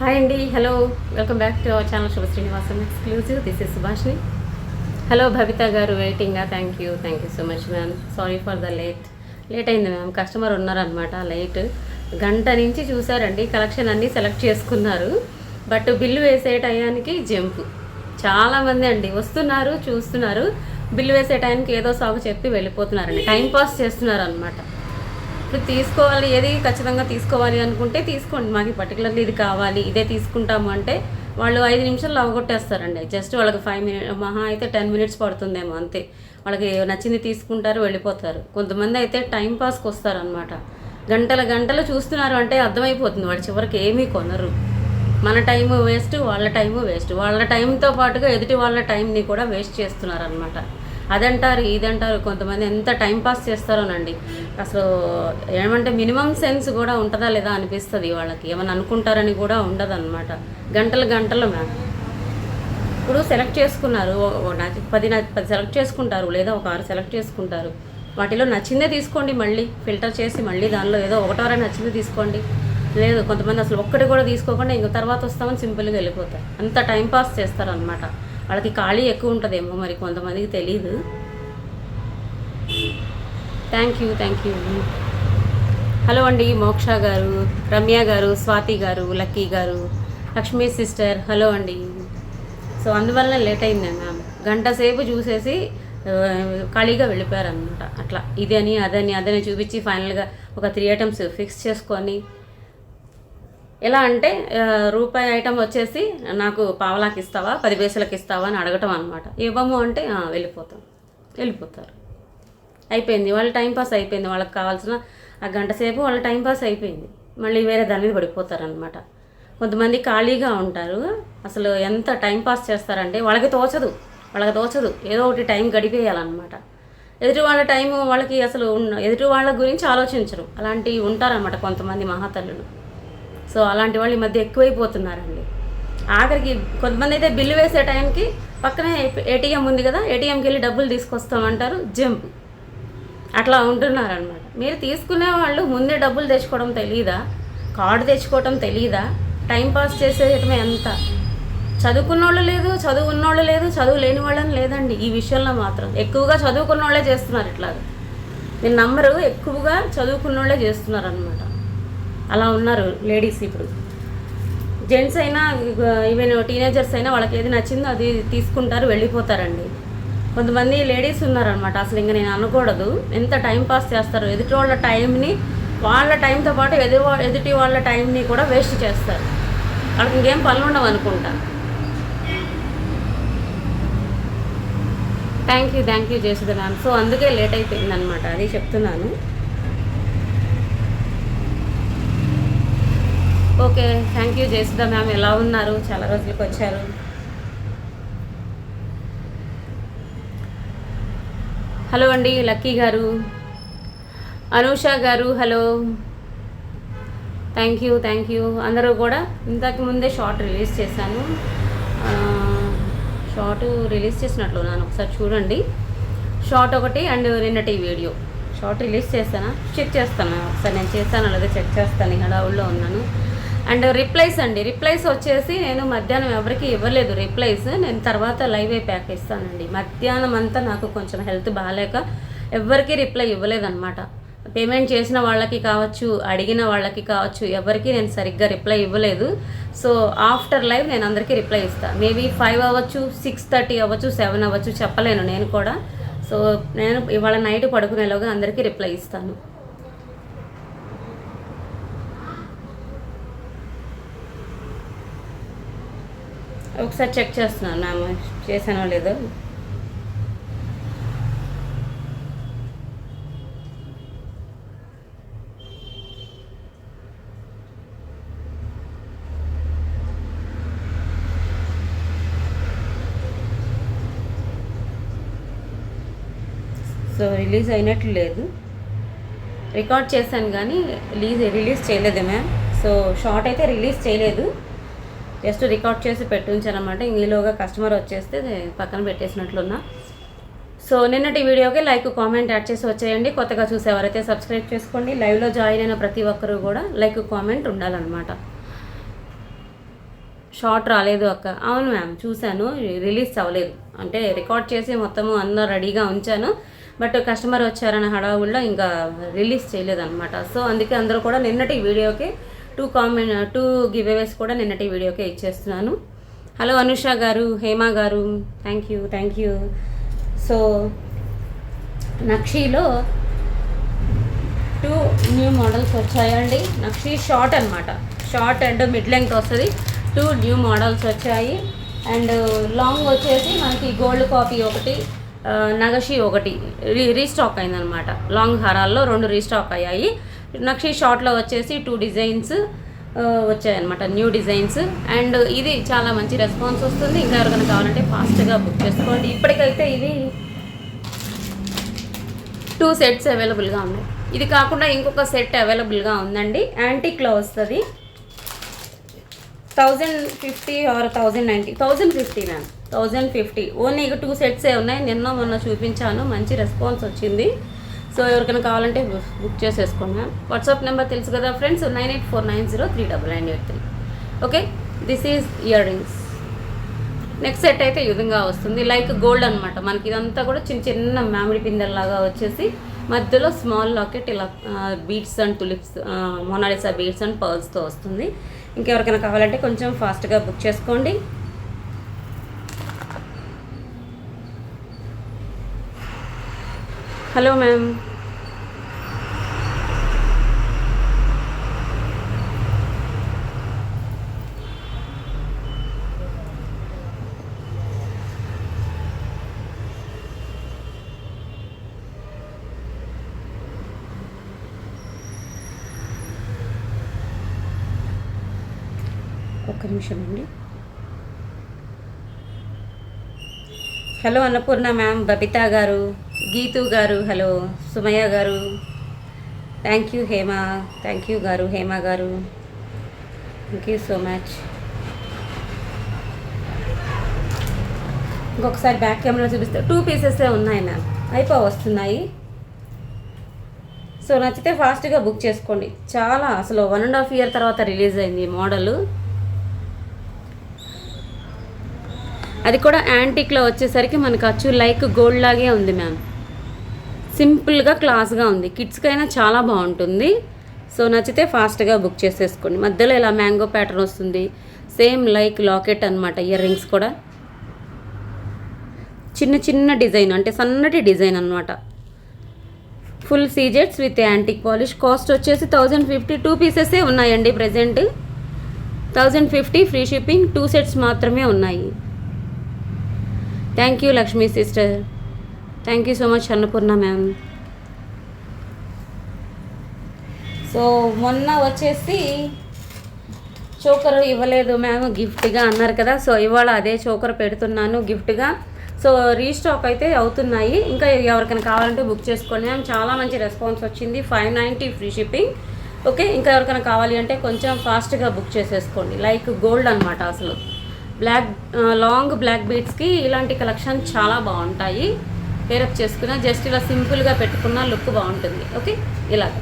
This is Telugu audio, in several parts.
హాయ్ అండి, hello, welcome back to our channel Subha Srinivasam exclusive. This is Subhashini. Hello Bhavitha గారు, వెయిటింగా? Thank you so much ma'am. Sorry for the late అయింది మ్యామ్. కస్టమర్ ఉన్నారనమాట. గంట నుంచి చూసారండి, కలెక్షన్ అన్నీ సెలెక్ట్ చేసుకున్నారు. బట్ బిల్లు వేసే టయానికి జంపు. చాలామంది అండి వస్తున్నారు, చూస్తున్నారు, బిల్లు వేసే టైంకి ఏదో సాగు చెప్పి వెళ్ళిపోతున్నారండి. టైం పాస్ చేస్తున్నారు అనమాట. ఇప్పుడు తీసుకోవాలి, ఏది ఖచ్చితంగా తీసుకోవాలి అనుకుంటే తీసుకోండి. మాకు పర్టికులర్లీ ఇది కావాలి, ఇదే తీసుకుంటాము అంటే వాళ్ళు 5 నిమిషాల్లో అవగొట్టేస్తారండి. జస్ట్ వాళ్ళకి 5 మినిట్స్, మహా అయితే 10 మినిట్స్ పడుతుందేమో అంతే. వాళ్ళకి నచ్చింది తీసుకుంటారు, వెళ్ళిపోతారు. కొంతమంది అయితే టైం పాస్కి వస్తారనమాట. గంటలు చూస్తున్నారు అంటే అర్థమైపోతుంది వాళ్ళు చివరికి ఏమీ కొనరు. మన టైము వేస్ట్, వాళ్ళ టైము వేస్ట్. వాళ్ళ టైంతో పాటుగా ఎదుటి వాళ్ళ టైంని కూడా వేస్ట్ చేస్తున్నారు అనమాట. అదంటారు, ఇదంటారు. కొంతమంది ఎంత టైం పాస్ చేస్తారోనండి. అసలు ఏమంటే మినిమం సెన్స్ కూడా ఉంటుందా లేదా అనిపిస్తుంది వాళ్ళకి. ఏమైనా అనుకుంటారని కూడా ఉండదు అనమాట. గంటలు మ్యామ్. ఇప్పుడు సెలెక్ట్ చేసుకున్నారు, 10 సెలెక్ట్ చేసుకుంటారు, లేదా ఒక 6 సెలెక్ట్ చేసుకుంటారు. వాటిలో నచ్చిందే తీసుకోండి, మళ్ళీ ఫిల్టర్ చేసి మళ్ళీ దానిలో ఏదో ఒకటోరే నచ్చిందే తీసుకోండి. లేదు, కొంతమంది అసలు ఒక్కటి కూడా తీసుకోకుండా ఇంక తర్వాత వస్తామని సింపుల్గా వెళ్ళిపోతారు. అంత టైం పాస్ చేస్తారనమాట. వాళ్ళకి ఖాళీ ఎక్కువ ఉంటుందేమో, మరి కొంతమందికి తెలీదు. Thank you. హలో అండి, మోక్ష గారు, రమ్య గారు, స్వాతి గారు, లక్కీ గారు, లక్ష్మీ సిస్టర్, హలో అండి. సో అందువల్ల లేట్ అయింది మ్యామ్. గంట సేపు చూసేసి ఖాళీగా వెళ్ళిపోయారనమాట. అట్లా అదని చూపించి ఫైనల్గా ఒక 3 ఐటమ్స్ ఫిక్స్ చేసుకొని, ఎలా అంటే రూపాయి ఐటమ్ వచ్చేసి నాకు పావలాకి ఇస్తావా, 10 పైసలకి ఇస్తావా అని అడగటం అనమాట. ఇవ్వము అంటే వెళ్ళిపోతారు. అయిపోయింది వాళ్ళ టైంపాస్, అయిపోయింది. వాళ్ళకి కావాల్సిన ఆ గంట సేపు వాళ్ళ టైంపాస్ అయిపోయింది. మళ్ళీ వేరే దాని మీద పడిపోతారనమాట. కొంతమంది ఖాళీగా ఉంటారు, అసలు ఎంత టైంపాస్ చేస్తారంటే వాళ్ళకి తోచదు. ఏదో ఒకటి టైం గడిపేయాలన్నమాట. ఎదుటి వాళ్ళ టైము వాళ్ళకి అసలు ఎదుటి వాళ్ళ గురించి ఆలోచించరు. అలాంటివి ఉంటారనమాట కొంతమంది మహాతల్లులు. సో అలాంటి వాళ్ళు ఈ మధ్య ఎక్కువైపోతున్నారండి. ఆఖరికి కొంతమంది అయితే బిల్లు వేసే టైంకి పక్కనే ఏటీఎం ఉంది కదా, ఏటీఎంకి వెళ్ళి డబ్బులు తీసుకొస్తామంటారు, జంప్. అట్లా ఉంటున్నారనమాట. మీరు తీసుకునే వాళ్ళు ముందే డబ్బులు తెచ్చుకోవడం తెలియదా? కార్డు తెచ్చుకోవడం తెలియదా? టైంపాస్ చేసేయటమే ఎంత. చదువుకున్నోళ్ళు లేదు, చదువు ఉన్నోళ్ళు లేదు, చదువు లేని వాళ్ళని లేదండి. ఈ విషయంలో మాత్రం ఎక్కువగా చదువుకున్న వాళ్ళే చేస్తున్నారు. ఇట్లాగా మీరు నమ్మరు, ఎక్కువగా చదువుకున్నోళ్ళే చేస్తున్నారు అనమాట. అలా ఉన్నారు లేడీస్. ఇప్పుడు జెంట్స్ అయినా, ఈవెన్ టీనేజర్స్ అయినా వాళ్ళకి ఏది నచ్చిందో అది తీసుకుంటారు, వెళ్ళిపోతారండి. కొంతమంది లేడీస్ ఉన్నారనమాట. అసలు ఇంకా నేను అనకూడదు, ఎంత టైం పాస్ చేస్తారు. ఎదుటి వాళ్ళ టైంని, వాళ్ళ టైంతో పాటు ఎదుటి వాళ్ళ టైంని కూడా వేస్ట్ చేస్తారు. వాళ్ళకి ఇంకేం పనులు ఉండవు అనుకుంటా. Thank you Jesudha ma'am. So అందుకే లేట్ అయిపోయింది అనమాట, అది చెప్తున్నాను. Okay, thank you Jesudha ma'am. ఎలా ఉన్నారు? చాలా రోజులకు వచ్చారు. హలో అండి, లక్కీ గారు, అనూష గారు, హలో. Thank you. అందరూ కూడా ఇంతకు ముందే షార్ట్ రిలీజ్ చేశాను. షార్ట్ రిలీజ్ చేసినట్లున్నాను, ఒకసారి చూడండి. షార్ట్ ఒకటి అండ్ నిన్నటి వీడియో షార్ట్ రిలీజ్ చేస్తానా, చెక్ చేస్తాను ఒకసారి. నేను చేస్తాను లేదా చెక్ చేస్తాను, హడావుల్లో ఉన్నాను. అండ్ రిప్లైస్ వచ్చేసి నేను మధ్యాహ్నం ఎవరికి ఇవ్వలేదు రిప్లైస్. నేను తర్వాత లైవ్ అయిపోయాక ఇస్తానండి. మధ్యాహ్నం అంతా నాకు కొంచెం హెల్త్ బాగాలేక ఎవరికి రిప్లై ఇవ్వలేదన్నమాట. పేమెంట్ చేసిన వాళ్ళకి కావచ్చు, అడిగిన వాళ్ళకి కావచ్చు, ఎవరికి నేను సరిగ్గా రిప్లై ఇవ్వలేదు. సో ఆఫ్టర్ లైవ్ నేను అందరికీ రిప్లై ఇస్తాను. మేబీ 5 అవ్వచ్చు, 6:30 అవ్వచ్చు, 7 అవ్వచ్చు, చెప్పలేను నేను కూడా. సో నేను ఇవాళ నైట్ పడుకునేలోగా అందరికీ రిప్లై ఇస్తాను. ఒకసారి చెక్ చేస్తున్నాను నా చేశానో లేదో. సో రిలీజ్ అయినట్లు లేదు. రికార్డ్ చేశాను కానీ రిలీజ్ చేయలేదు మ్యామ్. సో షార్ట్ అయితే రిలీజ్ చేయలేదు, జస్ట్ రికార్డ్ చేసి పెట్టుంచానమాట. ఈలోగా కస్టమర్ వచ్చేస్తే పక్కన పెట్టేసినట్లున్నా. సో నిన్నటి వీడియోకి లైక్, కామెంట్ యాడ్ చేసి వచ్చేయండి. కొత్తగా చూసేవారైతే సబ్స్క్రైబ్ చేసుకోండి. లైవ్లో జాయిన్ అయిన ప్రతి ఒక్కరూ కూడా లైక్, కామెంట్ ఉండాలన్నమాట. షార్ట్ రాలేదు అక్క. అవును మ్యామ్, చూశాను, రిలీజ్ అవ్వలేదు. అంటే రికార్డ్ చేసి మొత్తము అందరూ రెడీగా ఉంచాను, బట్ కస్టమర్ వచ్చారన్న హడావుల్లో ఇంకా రిలీజ్ చేయలేదన్నమాట. సో అందుకే అందరూ కూడా నిన్నటి వీడియోకి 2 గివ్ అవేస్ కూడా నిన్నటి వీడియోకే ఇచ్చేస్తున్నాను. హలో అనుష గారు, హేమ గారు, థ్యాంక్ యూ. సో నక్షీలో 2 న్యూ మోడల్స్ వచ్చాయండి. నక్షి షార్ట్ అనమాట, షార్ట్ అండ్ మిడ్ లెంగ్త్ వస్తుంది. 2 న్యూ మోడల్స్ వచ్చాయి. అండ్ లాంగ్ వచ్చేసి మనకి గోల్డ్ కాపీ ఒకటి, నగషి ఒకటి రీస్టాక్ అయిందనమాట. లాంగ్ హారాల్లో 2 రీస్టాక్ అయ్యాయి. నక్షి షార్ట్లో వచ్చేసి 2 డిజైన్స్ వచ్చాయన్నమాట, న్యూ డిజైన్స్. అండ్ ఇది చాలా మంచి రెస్పాన్స్ వస్తుంది. ఇంకా ఎవరికైనా కావాలంటే ఫాస్ట్గా బుక్ చేసుకోండి. ఇప్పటికైతే ఇది 2 సెట్స్ అవైలబుల్గా ఉన్నాయి. ఇది కాకుండా ఇంకొక సెట్ అవైలబుల్గా ఉందండి. యాంటిక్లో వస్తుంది. 1050 ఆర్ 1090, 1050 మ్యామ్, 1050. ఓన్లీ ఇక 2 సెట్సే ఉన్నాయి. మొన్న చూపించాను, మంచి రెస్పాన్స్ వచ్చింది. సో ఎవరికైనా కావాలంటే బుక్ చేసేసుకోండి మ్యామ్. వాట్సాప్ నెంబర్ తెలుసు కదా friends, 9849039983. Okay, this is ear rings. Next set అయితే ఈ విధంగా వస్తుంది, లైక్ గోల్డ్ అనమాట. మనకి ఇదంతా కూడా చిన్న చిన్న మామిడి పిందెల్లాగా వచ్చేసి మధ్యలో స్మాల్ లాకెట్ ఇలా beads and tulips, Monalisa beads and పర్ల్స్తో వస్తుంది. ఇంకెవరికైనా కావాలంటే కొంచెం ఫాస్ట్గా బుక్ చేసుకోండి. హలో మ్యామ్, ఒక్క నిమిషం అండి. హలో అన్నపూర్ణ మ్యామ్, బబితా గారు, గీతు గారు, హలో సుమయ్య గారు, thank you Hema, thank you గారు, హేమ గారు, థ్యాంక్ యూ సో మచ్. ఇంకొకసారి బ్యాక్ కెమెరా చూపిస్తే 2 పీసెసే ఉన్నాయి మ్యామ్, వస్తున్నాయి. సో నచ్చితే ఫాస్ట్గా బుక్ చేసుకోండి. చాలా అసలు 1.5 year తర్వాత రిలీజ్ అయింది ఈ మోడలు. అది కూడా యాంటిక్లో వచ్చేసరికి మనకు అచ్చు లైక్ గోల్డ్ లాగే ఉంది మ్యామ్. సింపుల్గా క్లాస్గా ఉంది, కిడ్స్కైనా చాలా బాగుంటుంది. సో నచ్చితే ఫాస్ట్గా బుక్ చేసేసుకోండి. మధ్యలో ఇలా మ్యాంగో ప్యాటర్న్ వస్తుంది, సేమ్ లైక్ లాకెట్ అనమాట. ఇయర్ రింగ్స్ కూడా చిన్న చిన్న డిజైన్, అంటే సన్నటి డిజైన్ అనమాట. Full CZ sets with antique polish. Cost వచ్చేసి 1050. 2 పీసెసే ఉన్నాయండి ప్రజెంట్. 1050 free shipping. 2 సెట్స్ మాత్రమే ఉన్నాయి. Thank you Lakshmi sister, thank you so much Annapurna ma'am. So మొన్న వచ్చేసి చోకర్ ఇవ్వలేదు మ్యామ్ గిఫ్ట్గా అన్నారు కదా, సో ఇవాళ అదే చోకర్ పెడుతున్నాను గిఫ్ట్గా. సో రీస్టాక్ అయితే అవుతున్నాయి. ఇంకా ఎవరికైనా కావాలంటే బుక్ చేసుకోండి మ్యామ్. చాలా మంచి రెస్పాన్స్ వచ్చింది. 590 ఫ్రీ షిప్పింగ్. ఓకే, ఇంకా ఎవరికైనా కావాలి అంటే కొంచెం ఫాస్ట్గా బుక్ చేసేసుకోండి. లైక్ గోల్డ్ అనమాట. అసలు లాంగ్ బ్లాక్ బీడ్స్కి ఇలాంటి కలెక్షన్ చాలా బాగుంటాయి. పేరప్ చేసుకున్న జస్ట్ ఇలా సింపుల్గా పెట్టుకున్న లుక్ బాగుంటుంది. ఓకే, ఇలాగ.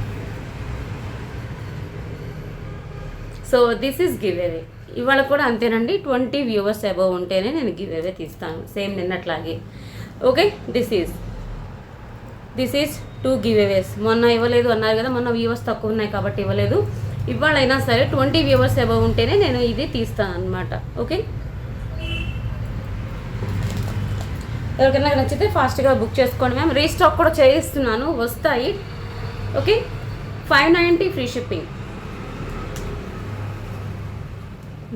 So this is give away. ఇవాళ కూడా అంతేనండి, 20 వ్యూవర్స్ అబవ్ ఉంటేనే నేను గివ్ అవే తీస్తాను, సేమ్ నిన్నట్లాగే. Okay, this is 2 giveaways. మొన్న ఇవ్వలేదు అన్నారు కదా, మొన్న వ్యూవర్స్ తక్కువ ఉన్నాయి కాబట్టి ఇవ్వలేదు. ఇవాళైనా సరే 20 వ్యూవర్స్ అబవ్ ఉంటేనే నేను ఇది తీస్తాను అనమాట. ఓకే, ఎవరికైనా నచ్చితే ఫాస్ట్గా బుక్ చేసుకోండి మ్యామ్. రీస్టాక్ కూడా చేయిస్తున్నాను, వస్తాయి. Okay, 590 free shipping.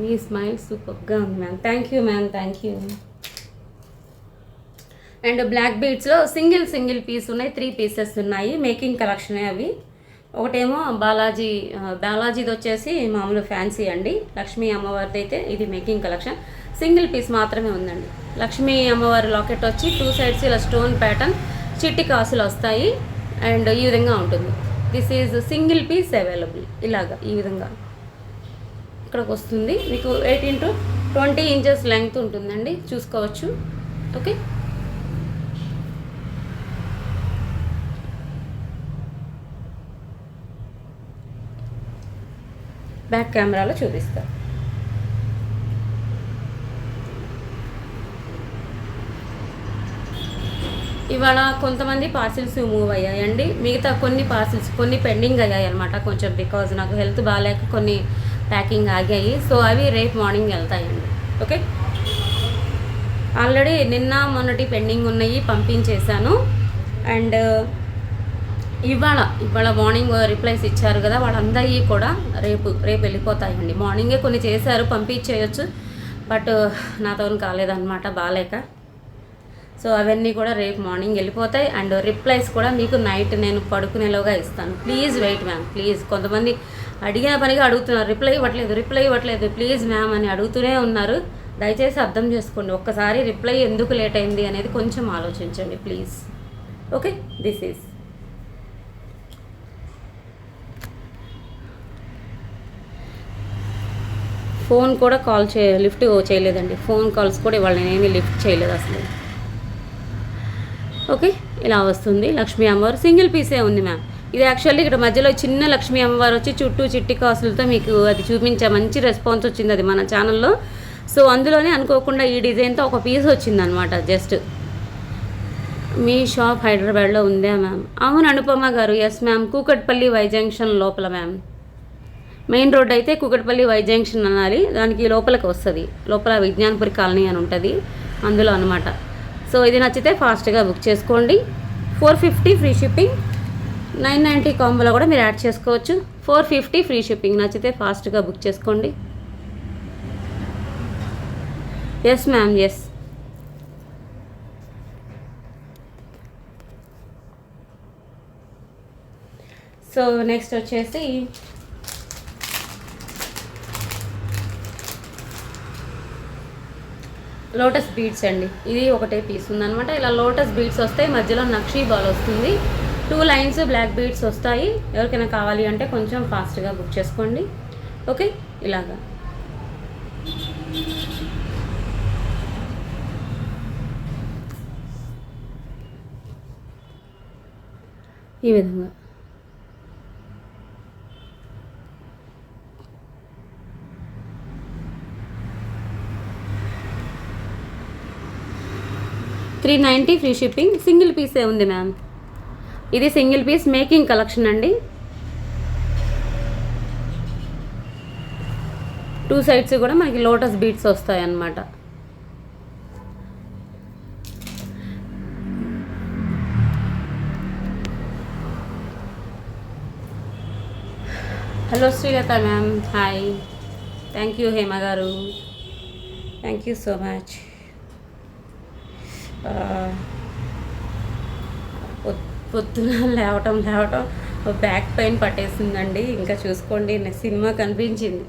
మీ స్మైల్ సూపర్గా ఉంది ma'am. Thank you ma'am, thank you. And black బీడ్స్లో సింగిల్ పీస్ ఉన్నాయి, 3 పీసెస్ ఉన్నాయి. మేకింగ్ కలెక్షనే అవి. ఒకటేమో బాలాజీది వచ్చేసి మామూలు ఫ్యాన్సీ అండి. లక్ష్మీ అమ్మవారిది అయితే ఇది మేకింగ్ కలెక్షన్. సింగిల్ పీస్ మాత్రమే ఉందండి. లక్ష్మీ అమ్మవారి లాకెట్ వచ్చి 2 సైడ్స్ ఇలా స్టోన్ ప్యాటర్న్ చిట్టి కాసులు వస్తాయి. అండ్ ఈ విధంగా ఉంటుంది. This is single piece available. ఇలాగా ఈ విధంగా ఇక్కడికి వస్తుంది. మీకు 18 to 20 ఇంచెస్ లెంగ్త్ ఉంటుందండి, చూసుకోవచ్చు. ఓకే, బ్యాక్ కెమెరాలో చూపిస్తా. ఇవాళ కొంతమంది పార్సిల్స్ మూవ్ అయ్యాయండి, మిగతా కొన్ని పార్సిల్స్ కొన్ని పెండింగ్ అయ్యాయి అనమాట, కొంచెం బికాజ్ నాకు హెల్త్ బాగాలేక కొన్ని ప్యాకింగ్ ఆగాయి. సో అవి రేపు మార్నింగ్ వెళ్తాయండి. ఓకే, ఆల్రెడీ నిన్న మొన్నటి పెండింగ్ ఉన్నాయి, పంపించేశాను. అండ్ ఇవాళ మార్నింగ్ రిప్లైస్ ఇచ్చారు కదా, వాళ్ళందరికీ కూడా రేపు వెళ్ళిపోతాయండి. మార్నింగే కొన్ని చేశారు, పంపించేయచ్చు, బట్ నాతో కాలేదన్నమాట బాగాలేక. సో అవన్నీ కూడా రేపు మార్నింగ్ వెళ్ళిపోతాయి. అండ్ రిప్లైస్ కూడా మీకు నైట్ నేను పడుకునేలోగా ఇస్తాను. Please wait ma'am, please. కొంతమంది అడిగిన పనిగా అడుగుతున్నారు, రిప్లై ఇవ్వట్లేదు ప్లీజ్ మ్యామ్ అని అడుగుతూనే ఉన్నారు. దయచేసి అర్థం చేసుకోండి, ఒక్కసారి రిప్లై ఎందుకు లేట్ అయింది అనేది కొంచెం ఆలోచించండి please. Okay, this is phone కూడా లిఫ్ట్ చేయలేదండి. ఫోన్ కాల్స్ కూడా ఇవాళ నేనేమి లిఫ్ట్ చేయలేదు అసలు. ఓకే, ఇలా వస్తుంది. లక్ష్మీ అమ్మవారు సింగిల్ పీసే ఉంది మ్యామ్. ఇది యాక్చువల్లీ ఇక్కడ మధ్యలో చిన్న లక్ష్మీ అమ్మవారు వచ్చి చుట్టూ చిట్టి కాసులతో మీకు అది చూపించా, మంచి రెస్పాన్స్ వచ్చింది అది మన ఛానల్లో. సో అందులోనే అనుకోకుండా ఈ డిజైన్తో ఒక పీస్ వచ్చిందనమాట. జస్ట్ మీ షాప్ హైదరాబాద్లో ఉందా మ్యామ్? అవును అనుపమ గారు, yes ma'am. Kukatpally Y junction లోపల మ్యామ్. మెయిన్ రోడ్ అయితే కూకట్పల్లి వై జంక్షన్ అనాలి, దానికి లోపలికి వస్తుంది. లోపల విజ్ఞానపురి కాలనీ అని ఉంటుంది, అందులో అనమాట. సో ఇది నచ్చితే ఫాస్ట్గా బుక్ చేసుకోండి. 450 ఫ్రీ షిప్పింగ్, 990 కాంబోలో కూడా మీరు యాడ్ చేసుకోవచ్చు. 450 ఫ్రీ షిప్పింగ్, నచ్చితే ఫాస్ట్గా బుక్ చేసుకోండి. Yes ma'am, yes. So next వచ్చేసి లోటస్ బీడ్స్ అండి. ఇది ఒకటే పీస్ ఉందనమాట. ఇలా లోటస్ బీడ్స్ వస్తాయి, మధ్యలో నక్షీ బాల్ వస్తుంది, 2 లైన్స్ బ్లాక్ బీడ్స్ వస్తాయి. ఎవరికైనా కావాలి అంటే కొంచెం ఫాస్ట్గా బుక్ చేసుకోండి. ఓకే, ఇలాగా ఈ విధంగా $390 ఫ్రీ షిప్పింగ్. సింగిల్ పీసే ఉంది మ్యామ్. ఇది సింగిల్ పీస్ మేకింగ్ కలెక్షన్ అండి. 2 సైడ్స్ కూడా మనకి లోటస్ బీడ్స్ వస్తాయి అన్నమాట. Hello Srilatha ma'am, hi. Thank you Hema గారు, థ్యాంక్ యూ సో మచ్. పొద్దున లేవటం బ్యాక్ పెయిన్ పట్టేసిందండి. ఇంకా చూసుకోండి, సినిమా కనిపించింది.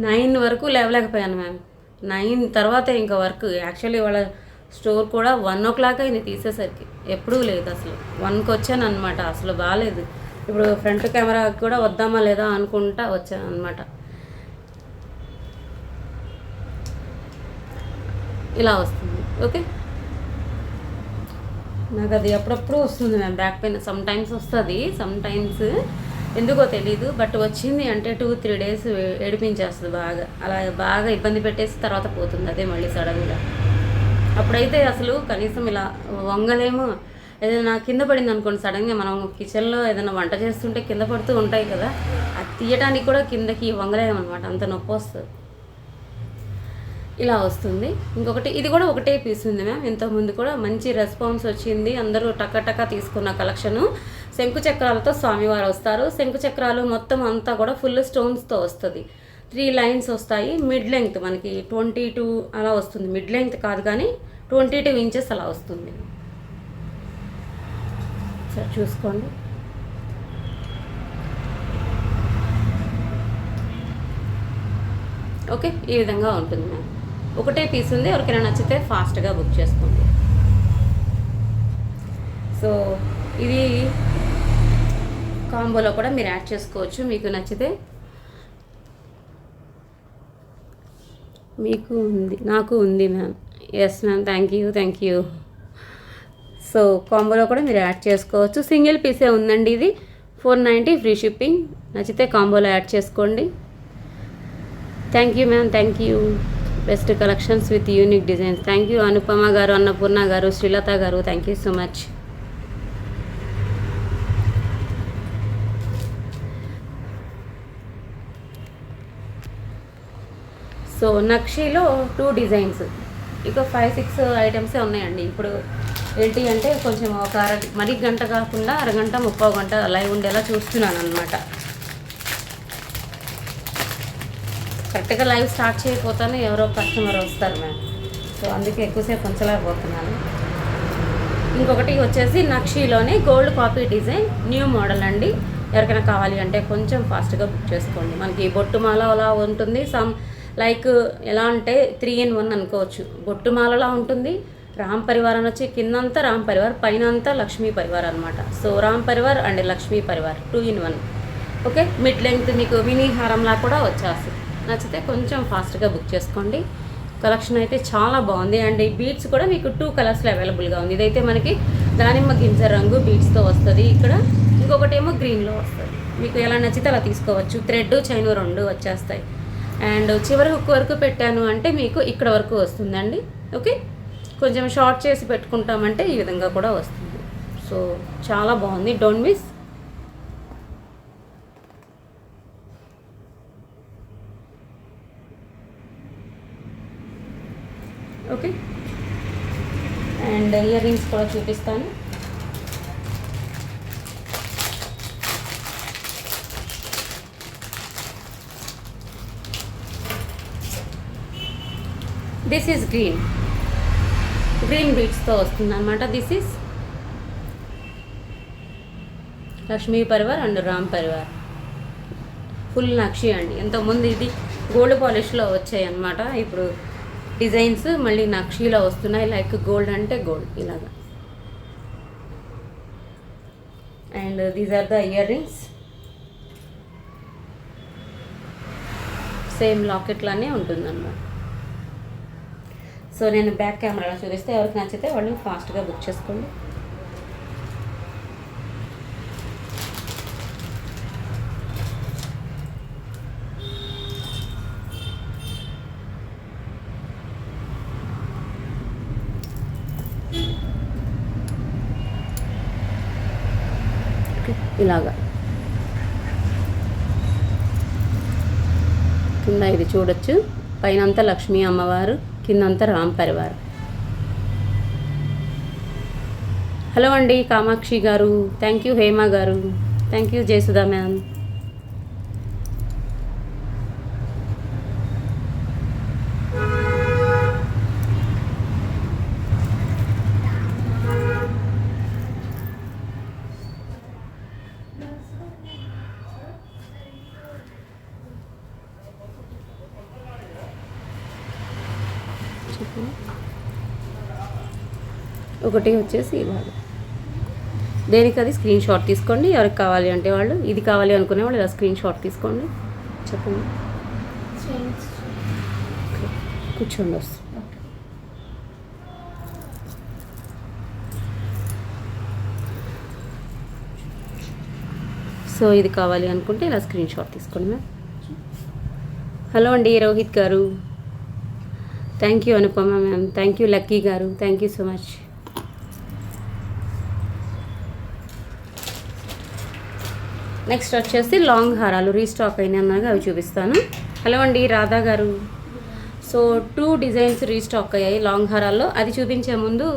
9 వరకు లేవలేకపోయాను మ్యామ్. 9 తర్వాత ఇంకా వర్క్. యాక్చువల్లీ వాళ్ళ స్టోర్ కూడా 1 o'clock అయింది తీసేసరికి, ఎప్పుడూ లేదు అసలు. 1కి వచ్చాను అనమాట, అసలు బాగాలేదు. ఇప్పుడు ఫ్రంట్ కెమెరా కూడా వద్దామా లేదా అనుకుంటా వచ్చాను అనమాట. ఇలా వస్తుంది. ఓకే, నాకు అది అప్పుడప్పుడు వస్తుంది ma'am back pain. Some times వస్తుంది, సమ్ టైమ్స్ ఎందుకో తెలీదు, బట్ వచ్చింది అంటే 2-3 days ఏడిపించేస్తుంది బాగా. అలా బాగా ఇబ్బంది పెట్టేసి తర్వాత పోతుంది అదే మళ్ళీ సడన్గా. అప్పుడైతే అసలు కనీసం ఇలా వంగలేము. ఏదైనా కింద పడింది అనుకోండి సడన్గా, మనం కిచెన్లో ఏదైనా వంట చేస్తుంటే కింద పడుతూ ఉంటాయి కదా, అది తీయడానికి కూడా కిందకి వంగలేమన్నమాట, అంత నొప్పి వస్తుంది. ఇలా వస్తుంది. ఇంకొకటి ఇది కూడా ఒకటే పీస్ ఉంది మ్యామ్. ఇంతకుముందు కూడా మంచి రెస్పాన్స్ వచ్చింది, అందరూ టక్క తీసుకున్న కలెక్షను. శంకు చక్రాలతో స్వామివారు వస్తారు. శంకు చక్రాలు మొత్తం అంతా కూడా ఫుల్ స్టోన్స్తో వస్తుంది. 3 lines వస్తాయి. మిడ్ లెంగ్త్ మనకి 22 అలా వస్తుంది. మిడ్ లెంగ్త్ కాదు కానీ 22 inches అలా వస్తుంది. సరే చూసుకోండి. ఓకే, ఈ విధంగా ఉంటుంది మ్యామ్. ఒకటే పీస్ ఉంది, ఎవరికైనా నచ్చితే ఫాస్ట్గా బుక్ చేసుకోండి. సో ఇది కాంబోలో కూడా మీరు యాడ్ చేసుకోవచ్చు మీకు నచ్చితే. మీకు ఉంది, నాకు ఉంది ma'am. Yes ma'am, thank you. So కాంబోలో కూడా మీరు యాడ్ చేసుకోవచ్చు. సింగిల్ పీసే ఉందండి ఇది. 490 ఫ్రీ షిప్పింగ్. నచ్చితే కాంబోలో యాడ్ చేసుకోండి. Thank you ma'am, thank you. Best collections with unique designs. Thank you Anupama గారు, అన్నపూర్ణ గారు, శ్రీలత గారు, thank you so much. So నక్షీలో 2 డిజైన్స్, ఇక 5-6 ఐటమ్సే ఉన్నాయండి. ఇప్పుడు ఏంటి అంటే కొంచెం ఒక మరీ గంట కాకుండా అరగంట 30 గంట లైవ్ ఉండేలా చూస్తున్నాను అనమాట. కరెక్ట్గా లైవ్ స్టార్ట్ చేయకపోతాను ఎవరో కస్టమర్ వస్తారు మ్యామ్. సో అందుకే ఎక్కువసేపు ఉంచలేకపోతున్నాను. ఇంకొకటి వచ్చేసి నక్షీలోనే gold copy design new model అండి. ఎవరికైనా కావాలి అంటే కొంచెం ఫాస్ట్గా బుక్ చేసుకోండి. మనకి బొట్టుమాల అలా ఉంటుంది, సమ్ లైక్ ఎలా అంటే 3-in-1 అనుకోవచ్చు. బొట్టుమాలలా ఉంటుంది. రామ్ పరివార్ అనొచ్చి కిందంతా రామ్ పరివార్, పైన అంతా లక్ష్మీ పరివార్ అనమాట. So Ram Parivar and Lakshmi Parivar 2-in-1. Okay, mid length మీకు మినీ హారంలా కూడా వచ్చేస్తుంది. నచ్చితే కొంచెం ఫాస్ట్గా బుక్ చేసుకోండి. కలెక్షన్ అయితే చాలా బాగుంది. అండ్ ఈ బీడ్స్ కూడా మీకు 2 కలర్స్లో అవైలబుల్గా ఉంది. ఇదైతే మనకి దానిమ్మ గింజ రంగు బీడ్స్తో వస్తుంది. ఇక్కడ ఇంకొకటి ఏమో గ్రీన్లో వస్తుంది. మీకు ఎలా నచ్చితే అలా తీసుకోవచ్చు. థ్రెడ్ చైన్ 2 వచ్చేస్తాయి. అండ్ చివరి హుక్ వరకు పెట్టాను అంటే మీకు ఇక్కడ వరకు వస్తుందండి. ఓకే, కొంచెం షార్ట్ చేసి పెట్టుకుంటామంటే ఈ విధంగా కూడా వస్తుంది. సో చాలా బాగుంది, don't miss. Okay, and earrings కూడా చూపిస్తాను. దిస్ ఈజ్ గ్రీన్ బీడ్స్తో వస్తుంది అనమాట. This is Lakshmi Parivar and Ram Parivar full nakshi అండి. ఎంతోమంది ఇది గోల్డ్ పాలిష్లో వచ్చాయి అన్నమాట. ఇప్పుడు డిజైన్స్ మళ్ళీ నక్షీలో వస్తున్నాయి. లైక్ గోల్డ్ అంటే గోల్డ్ ఇలాగా. And these are the earrings. Same లాకెట్లానే ఉంటుందన్నమాట. సో నేను బ్యాక్ కెమెరాలో చూపిస్తే ఎవరికి నచ్చితే వాళ్ళు ఫాస్ట్గా బుక్ చేసుకోండి. ఇలాగా కింద ఇది చూడొచ్చు. పైనంతా లక్ష్మీ అమ్మవారు, కిందంతా రామ్ పరివార్. హలో అండి కామాక్షి గారు, థ్యాంక్ యూ. హేమ గారు, థ్యాంక్ యూ. జయసుధా మ్యామ్. ఒకటి వచ్చేసి ఇలాగ, దేనికి అది స్క్రీన్ షాట్ తీసుకోండి. ఎవరికి కావాలి అంటే వాళ్ళు, ఇది కావాలి అనుకునే వాళ్ళు ఇలా స్క్రీన్ షాట్ తీసుకోండి. చెప్పండి, కూర్చోండి వస్తుంది. సో ఇది కావాలి అనుకుంటే ఇలా స్క్రీన్ షాట్ తీసుకోండి మ్యామ్. హలో అండి రోహిత్ గారు, thank you. Anupama ma'am, thank you. Lucky గారు, thank you so much. Next వచ్చేసి లాంగ్ హారాలు రీస్టాక్ అయినాక అవి చూపిస్తాను. హలో అండి రాధా గారు. సో 2 డిజైన్స్ రీస్టాక్ అయ్యాయి లాంగ్ హారాల్లో. అది చూపించే ముందు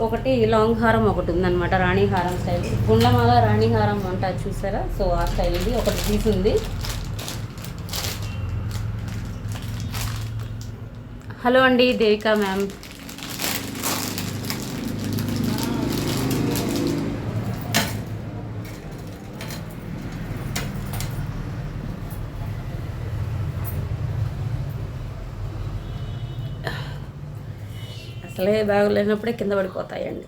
ఒకటి లాంగ్ హారం ఒకటి ఉందన్నమాట, రాణి హారం స్టైల్. గుండ్లమాల రాణి హారం అంటారు చూసారా, సో ఆ స్టైల్ ఇది ఒకటి తీసుంది. హలో అండి దేవిక మ్యామ్. అసలే బాగలేనప్పుడే కింద పడిపోతాయండి.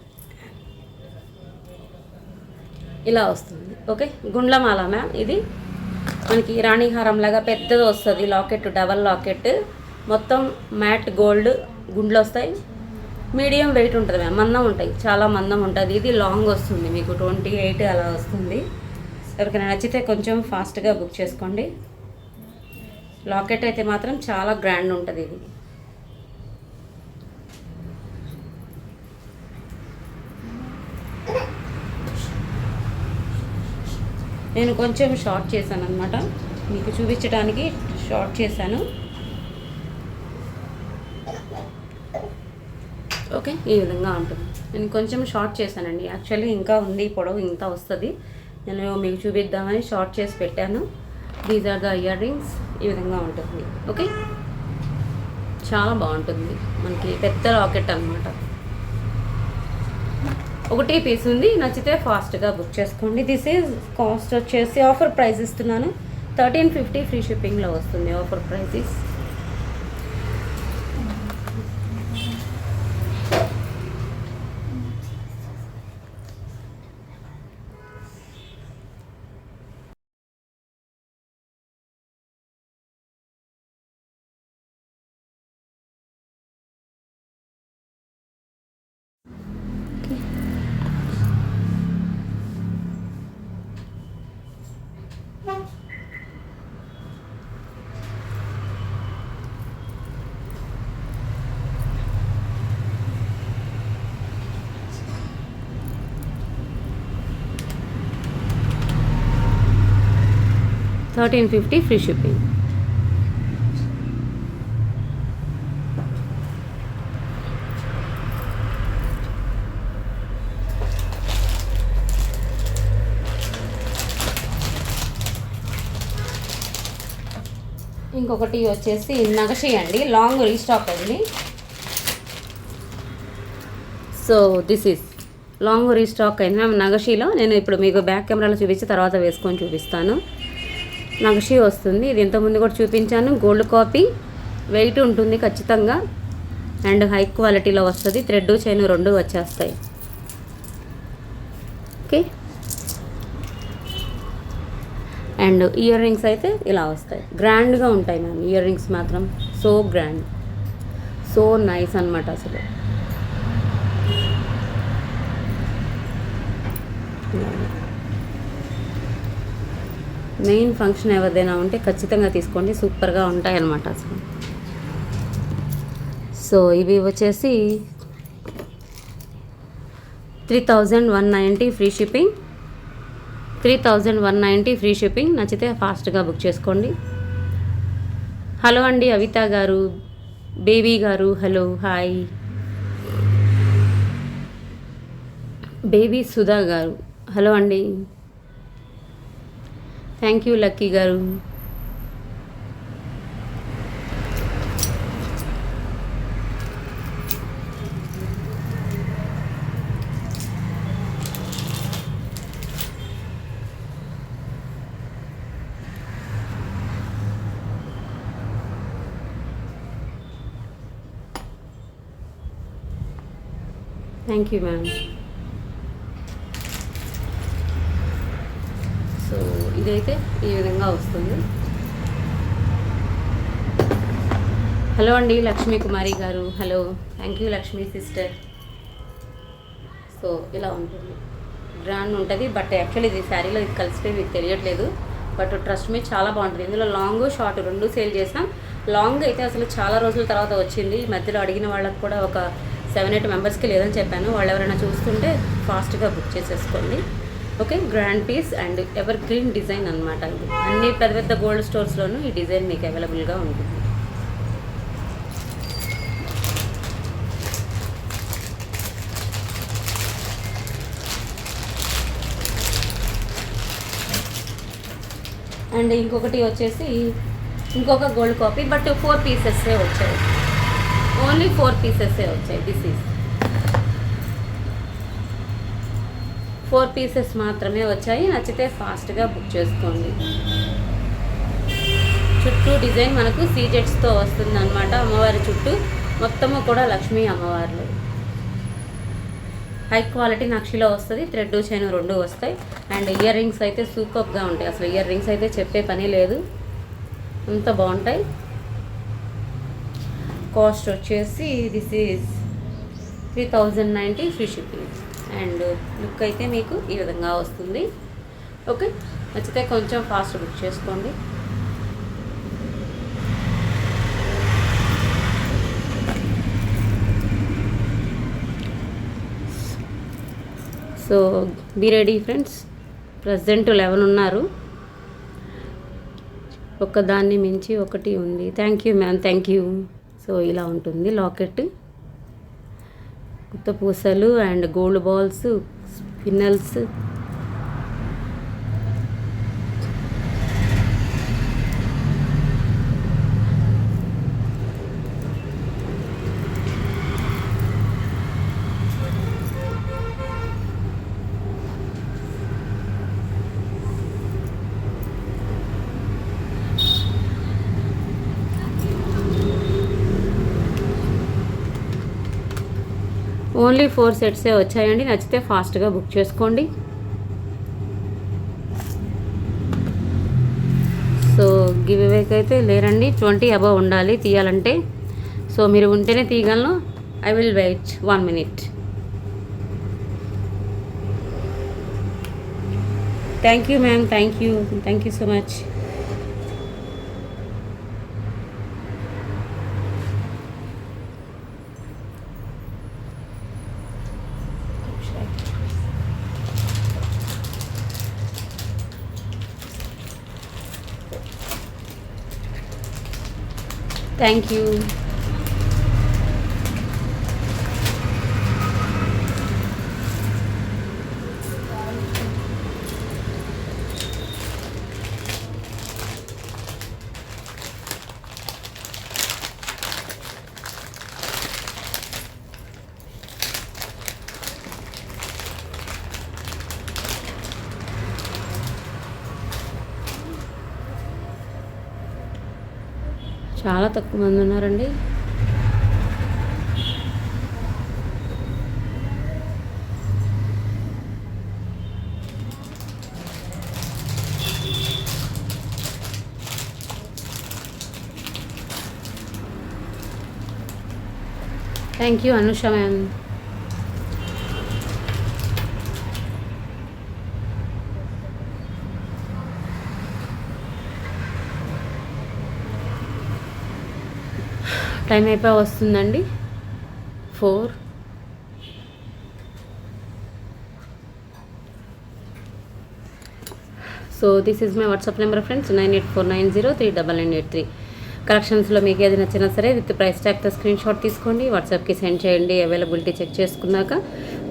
ఇలా వస్తుంది. ఓకే, గుండ్లమాల మ్యామ్. ఇది మనకి రాణిహారం లాగా పెద్దది వస్తుంది. లాకెట్, డబల్ లాకెట్, మొత్తం మ్యాట్ గోల్డ్ గుండ్లు వస్తాయి. మీడియం వెయిట్ ఉంటుంది మ్యామ్, మందం ఉంటాయి, చాలా మందం ఉంటుంది. ఇది లాంగ్ వస్తుంది, మీకు 28 అలా వస్తుంది. ఎవరికైనా నచ్చితే కొంచెం ఫాస్ట్గా బుక్ చేసుకోండి. లాకెట్ అయితే మాత్రం చాలా గ్రాండ్ ఉంటుంది ఇది. నేను కొంచెం షార్ట్ చేశాను అనమాట, మీకు చూపించడానికి షార్ట్ చేశాను. ఓకే, ఈ విధంగా ఉంటుంది. నేను కొంచెం షార్ట్ చేశానండి, యాక్చువల్లీ ఇంకా ఉంది, పొడవు ఇంత వస్తుంది. నేను మీకు చూపిద్దామని షార్ట్ చేసి పెట్టాను. These are the earrings. ఈ విధంగా ఉంటుంది. ఓకే, చాలా బాగుంటుంది. మనకి పెద్ద లాకెట్ అనమాట. ఒకటే పీస్ ఉంది, నచ్చితే ఫాస్ట్గా బుక్ చేసుకోండి. దిస్ ఈజ్ కాస్ట్ వచ్చేసి ఆఫర్ ప్రైస్ ఇస్తున్నాను, 1350 ఫ్రీ షిప్పింగ్లో వస్తుంది. Offer price is 1350 free shipping. ఇంకొకటి వచ్చేసి నగషి అండి, లాంగ్ రీస్టాక్ అండి. So this is long restock అయిన నగషిలో. నేను ఇప్పుడు మీకు బ్యాక్ కెమెరాలో చూపించి తర్వాత వేసుకొని చూపిస్తాను. నగషి వస్తుంది, ఇది ఇంతకుముందు కూడా చూపించాను. గోల్డ్ కాపీ, వెయిట్ ఉంటుంది ఖచ్చితంగా, అండ్ హై క్వాలిటీలో వస్తుంది. థ్రెడ్ చైన్ రెండు వచ్చేస్తాయి. ఓకే, అండ్ ఇయర్ రింగ్స్ అయితే ఇలా వస్తాయి, గ్రాండ్గా ఉంటాయి మ్యామ్. ఇయర్ రింగ్స్ మాత్రం సో గ్రాండ్, సో నైస్ అనమాట అసలు. మెయిన్ ఫంక్షన్ ఎవరిదైనా ఉంటే ఖచ్చితంగా తీసుకోండి, సూపర్గా ఉంటాయి అన్నమాట అసలు. సో ఇవి వచ్చేసి 3190 ఫ్రీ షిప్పింగ్. 3190 free shipping. నచ్చితే ఫాస్ట్గా బుక్ చేసుకోండి. హలో అండి అవిత గారు, బేబీ గారు, హలో, హాయ్. బేబీ సుధా గారు, హలో అండి. థ్యాంక్ యూ లక్కీ గారు. Thank you ma'am. సో ఇదైతే ఈ విధంగా వస్తుంది. హలో అండి లక్ష్మీ కుమారి గారు, hello. Thank you Lakshmi sister. So ఇలా ఉంటుంది, గ్రాండ్ ఉంటుంది. బట్ యాక్చువల్లీ ఇది శారీలో ఇది కలిసిపోయి మీకు తెలియట్లేదు, బట్ ట్రస్ట్ మీ చాలా బాగుంటుంది. ఇందులో లాంగ్ షార్ట్ రెండు సేల్ చేసాం. లాంగ్ అయితే అసలు చాలా రోజుల తర్వాత వచ్చింది. ఈ మధ్యలో అడిగిన వాళ్ళకి కూడా ఒక 7-8 మెంబర్స్కి లేదని చెప్పాను. వాళ్ళు ఎవరైనా చూస్తుంటే ఫాస్ట్గా బుక్ చేసేసుకోండి. Okay, grand piece and evergreen design అనమాట. ఇది అన్ని పెద్ద పెద్ద గోల్డ్ స్టోర్స్లోనూ ఈ డిజైన్ మీకు అవైలబుల్గా ఉంటుంది. అండ్ ఇంకొకటి వచ్చేసి ఇంకొక గోల్డ్ కాపీ, బట్ 4 పీసెస్సే వచ్చాయి, ఓన్లీ 4 పీసెస్సే వచ్చాయి. దిస్ ఈజ్ 4 పీసెస్ మాత్రమే వచ్చాయి. నచ్చితే ఫాస్ట్గా బుక్ చేసుకోండి. చుట్టూ డిజైన్ మనకు సీజెట్స్తో వస్తుంది అనమాట. అమ్మవారి చుట్టూ మొత్తము కూడా లక్ష్మీ అమ్మవార్లు. హై క్వాలిటీ నక్షిలో వస్తుంది, థ్రెడ్ చైన్ రెండు వస్తాయి. అండ్ ఇయర్ రింగ్స్ అయితే సూపర్గా ఉంటాయి. అసలు ఇయర్ రింగ్స్ అయితే చెప్పే పని లేదు, అంత బాగుంటాయి. కాస్ట్ వచ్చేసి this is 3090 free shipping. And look అయితే మీకు ఈ విధంగా వస్తుంది. ఓకే, నచ్చితే కొంచెం ఫాస్ట్ బుక్ చేసుకోండి. So be ready friends. Present 11 ఉన్నారు. ఒకదాన్ని మించి ఒకటి ఉంది. Thank you ma'am, thank you. So ఇలా ఉంటుంది లాకెట్. కొత్త పూసలు and gold balls, spinels. Only 4 సెట్సే వచ్చాయండి. నచ్చితే ఫాస్ట్గా బుక్ చేసుకోండి. సో గివ్ అవేకి అయితే లేరండి, 20 అబవ్ ఉండాలి తీయాలంటే. సో మీరు ఉంటేనే తీయగలను. I will wait 1 minute. Thank you ma'am, thank you so much. Thank you. చాలా తక్కువ మంది ఉన్నారండి. Thank you Anusha ma'am. Time అయిపోయి వస్తుందండి 4. So this is my WhatsApp number friends, 9849039983. కలెక్షన్స్లో మీకు ఏది నచ్చినా సరే విత్ ప్రైస్ ట్యాగ్తో స్క్రీన్ షాట్ తీసుకోండి, వాట్సాప్కి సెండ్ చేయండి. అవైలబిలిటీ చెక్ చేసుకున్నాక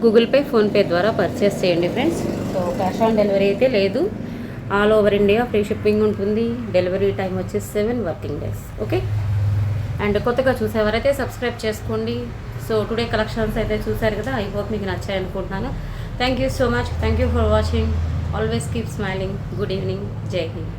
గూగుల్ పే, ఫోన్పే ద్వారా పర్చేస్ చేయండి friends. So cash on delivery అయితే లేదు. All over India free shipping ఉంటుంది. డెలివరీ టైం వచ్చేసి 7 working days. ఓకే. అండ్ కొత్తగా చూసేవారైతే సబ్స్క్రైబ్ చేసుకోండి. సో టుడే కలెక్షన్స్ అయితే చూసారు కదా, ఐ హోప్ మీకు నచ్చాయి అనుకుంటున్నాను. Thank you so much. Thank you for watching. Always keep smiling. Good evening. జై హింద్.